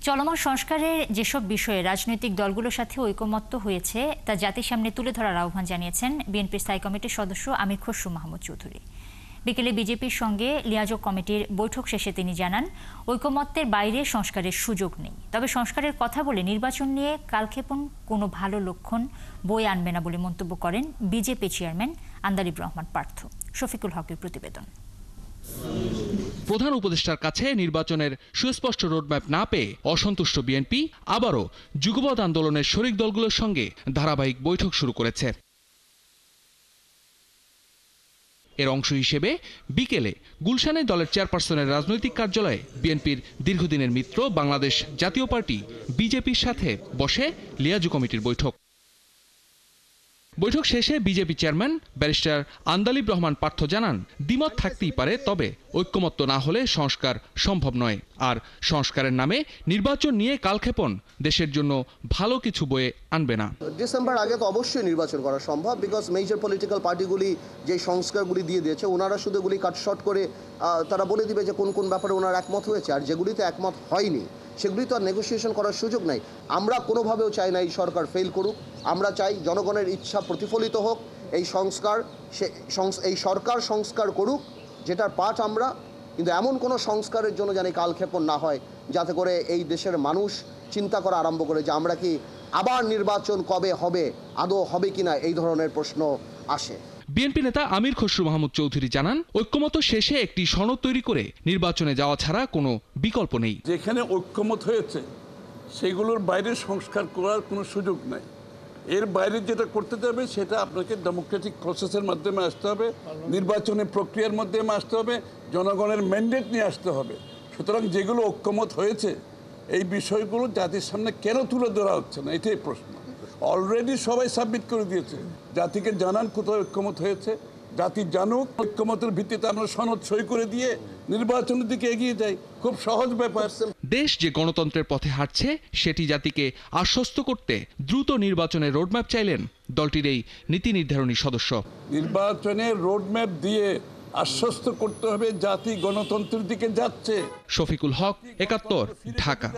চলমান সংস্কারের যেসব বিষয়ে রাজনৈতিক দলগুলোর সাথে ঐকমত্য হয়েছে তা জাতির সামনে তুলে ধরার আহ্বান জানিয়েছেন বিএনপির স্থায়ী কমিটির সদস্য আমির খসরু মাহমুদ চৌধুরী। বিকেলে বিজেপির সঙ্গে লিয়াজোগ কমিটির বৈঠক শেষে তিনি জানান, ঐকমত্যের বাইরে সংস্কারের সুযোগ নেই, তবে সংস্কারের কথা বলে নির্বাচন নিয়ে কালক্ষেপণ কোনো ভালো লক্ষণ বয়ে আনবে না বলে মন্তব্য করেন বিজেপি চেয়ারম্যান আন্দালিব রহমান পার্থ। শফিকুল হকের প্রতিবেদন। প্রধান উপদেষ্টার কাছে নির্বাচনের সুস্পষ্ট রোডম্যাপ না পেয়ে অসন্তুষ্ট বিএনপি আবারও যুগপৎ আন্দোলনের শরিক দলগুলোর সঙ্গে ধারাবাহিক বৈঠক শুরু করেছে। এর অংশ হিসেবে বিকেলে গুলশানে দলের চেয়ারপারসনের রাজনৈতিক কার্যালয়ে বিএনপির দীর্ঘদিনের মিত্র বাংলাদেশ জাতীয় পার্টি বিজেপির সাথে বসে লিয়াজোগ কমিটির বৈঠক। বৈঠক শেষে BJP chairman barrister Andalib Rahman Partha জানান, দ্বিমত থাকতেই পারে, তবে ঐক্যমত্য না হলে সংস্কার সম্ভব নয়। আর সংস্কারের নামে নির্বাচন নিয়ে কালক্ষেপণ দেশের জন্য ভালো কিছু বয়ে আনবে না। ডিসেম্বর আগে তো অবশ্যই নির্বাচন করা সম্ভব, বিকজ মেজর পলিটিক্যাল পার্টিগুলি যে সংস্কারগুলি দিয়ে দিয়েছে ওনারা শুধু এগুলি কাটশট করে তারা বলে দিবে যে কোন কোন ব্যাপারে ওনারা একমত হয়েছে, আর যেগুলিতে একমত হয়নি সেগুলি তো আর নেগোসিয়েশন করার সুযোগ নাই। আমরা কোনোভাবেও চাই না এই সরকার ফেল করুক, আমরা চাই জনগণের ইচ্ছা প্রতিফলিত হোক, এই সরকার সংস্কার করুক যেটার পাঠ আমরা, কিন্তু এমন কোনো সংস্কারের জন্য যেন কালক্ষেপণ না হয়, যাতে করে এই দেশের মানুষ চিন্তা করা আরম্ভ করে যে আমরা কি আবার নির্বাচন কবে হবে, আদৌ হবে কিনা, এই ধরনের প্রশ্ন আসে। বিএনপি নেতা আমির খসরু মাহমুদ চৌধুরী জানান, ঐক্যমত শেষে একটি সনদ তৈরি করে নির্বাচনে যাওয়া ছাড়া কোনো বিকল্প নেই। যেখানে ঐক্যমত হয়েছে সেগুলোর বাইরে সংস্কার করার কোনো সুযোগ নাই। এর বাইরে যেটা করতে যাবে সেটা আপনাকে ডেমোক্রেটিক প্রসেসের মাধ্যমে আসতে হবে, নির্বাচনের প্রক্রিয়ার মাধ্যমে আসতে হবে, জনগণের ম্যান্ডেট নিয়ে আসতে হবে। সুতরাং যেগুলো ঐক্যমত হয়েছে এই বিষয়গুলো জাতির সামনে কেন তুলে ধরা হচ্ছে না, এটাই প্রশ্ন। অলরেডি সবাই সাবমিট করে দিয়েছে, জাতিকে জানান কোথাও ঐক্যমত হয়েছে, জাতি জানুক, ঐক্যমতের ভিত্তিতে আমরা সনদ সই করে দিয়ে নির্বাচনের দিকে এগিয়ে যাই। খুব সহজ ব্যাপার। দেশ যে গণতন্ত্রের পথে হাঁটছে সেটি জাতিকে আশ্বস্ত করতে দ্রুত নির্বাচনের রোডম্যাপ চাইলেন দলটির এই নীতি নির্ধারণী সদস্য। নির্বাচনের রোডম্যাপ দিয়ে আশ্বস্ত করতে হবে জাতি গণতন্ত্রের দিকে যাচ্ছে। শফিকুল হক, একাত্তর, ঢাকা।